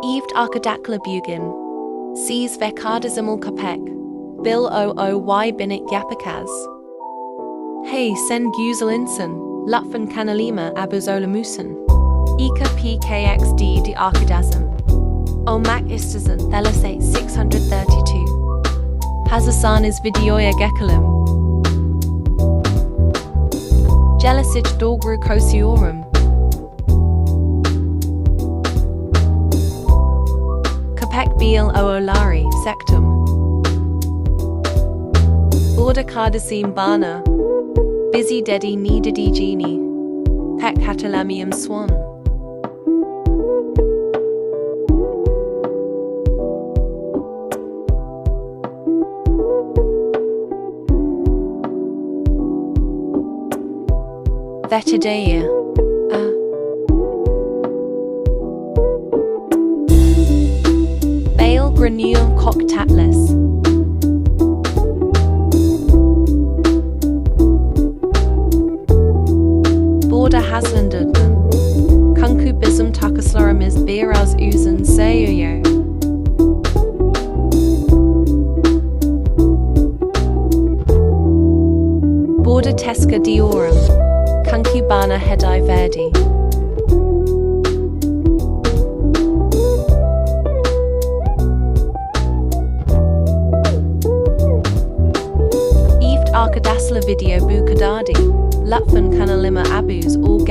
Eved arkadakla bugün. Siz ve kardeşimle köpek. bl-00 binek yapacağız. Hey sen güzel insan. Lütfen kanalıma abone olur musun? PKXD arkadaşım. Olmak istersen telefon 632. Hazırsanız videoya geçelim. Gelesic doğru koşuyorum. Köpek bl-00'ları sektum. Burada kardeşim bana. Bizi dedi ni dediğini. Pek hatırlamıyorum swan. Vetedeye. Bl-00 cocktatless. Burada hazırlandım. Kunku bizim takıslarımız biraz uzun sürüyor. Burada teşekkür ediyorum. Kunku bana hediye verdi. Arkadaşlar video bu kadardı. Lütfen kanalıma abone ol.